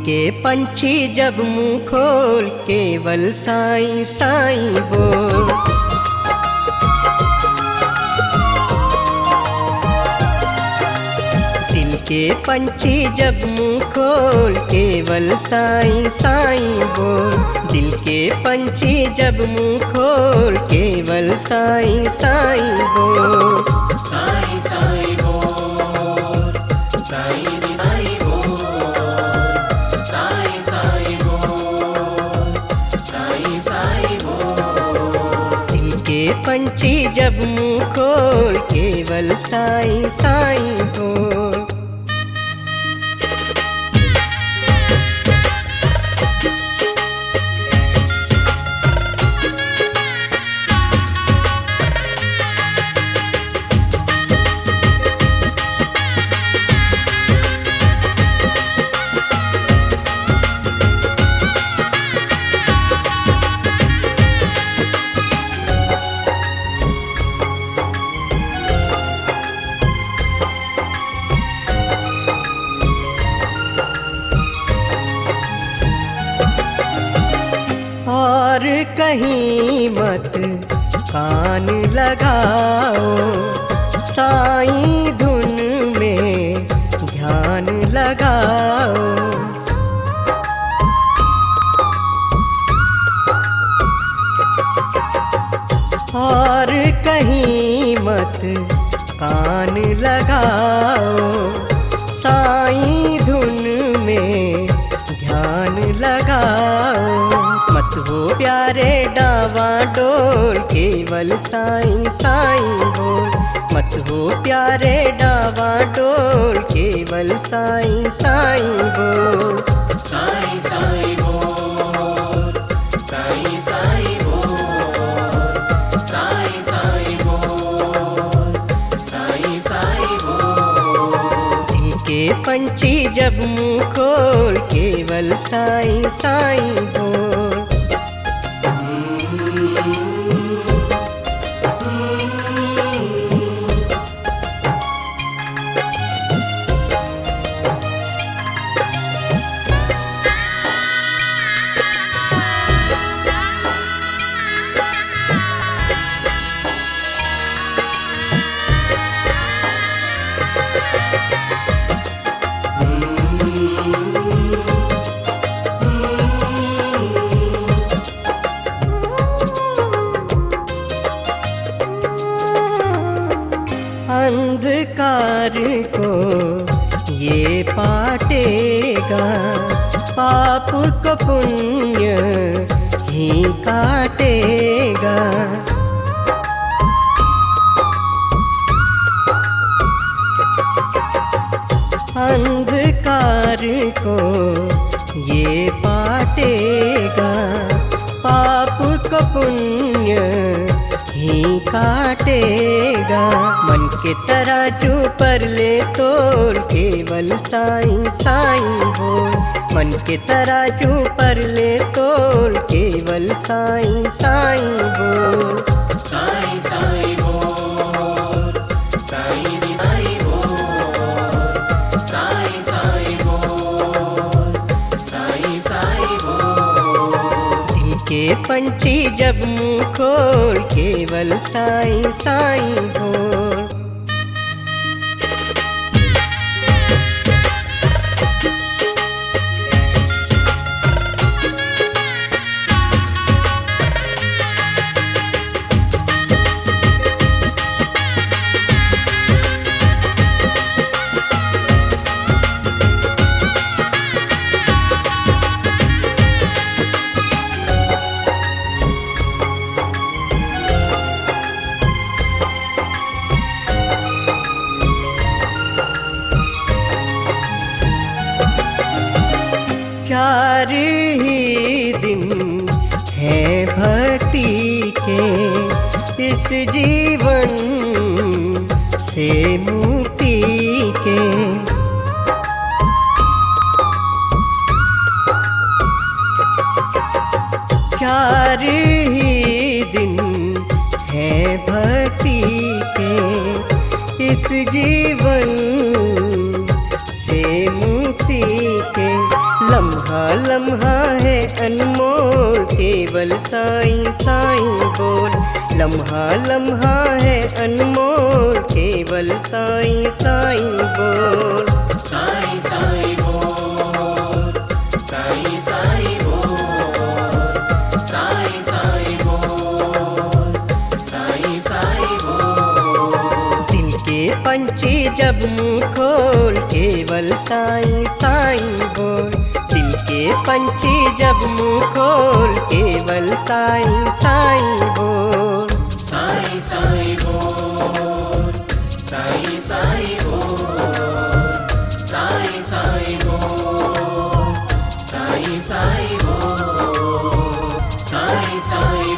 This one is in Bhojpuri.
के पंछी जब मुंह खोल केवल साईं साईं बोल। दिल के पंछी जब मुंह खोल केवल साईं साईं बोल। दिल के पंछी जब मुंह खोल केवल साईं साईं बोल। साईं साईं बोल, साईं साईं बोल, साईं साईं बोल, साईं साईं बोल। दिल के पंछी जब मुंह खोल केवल साईं साईं बोल। और कहीं मत कान लगाओ, साईं धुन में ध्यान लगाओ। और कहीं मत कान लगाओ, साईं धुन में ध्यान लगाओ। मत हो प्यारे डावाडोल केवल साईं साईं बोल। मत हो प्यारे डावाडोल केवल साईं साईं बोल। साईं साईं बोल, साईं साईं बोल, साईं साईं बोल, साईं साईं बोल। दिल के पंछी जब मुंह खोल केवल साईं साईं बोल। अंधकार को ये पाटेगा, पाप को पुण्य ही काटेगा। अंधकार को ये पाटेगा, पाप को पुण्य ही काटेगा। मन के तराजू पर ले तोल केवल साईं साईं बोल। मन के तराजू पर ले तोल केवल साईं साईं बोल। साईं साईं बोल, साईं साईं बोल, साईं साईं बोल, साईं साईं बोल। दिल के पंछी जब मुंह खोल केवल साईं साईं बोल। चार ही दिन है भक्ति के इस जीवन से मुक्ति के। चार ही दिन है भक्ति के इस जीवन से मुक्ति के। लम्हा लम्हा लम्हा है अनमोल केवल साईं साईं बोल। लम्हा लम्हा है अनमोल केवल साईं साईं बोल। साईं साईं बोल, साईं साईं बोल, साईं साईं बोल, साईं साईं बोल। दिल के पंछी जब मुंह खोल केवल साईं साईं बोल। दिल के पंछी जब मुंह खोल केवल साईं साईं बोल। साईं साईं बोल, साईं साईं बोल, साईं साईं बोल, साईं साईं बोल, साईं साईं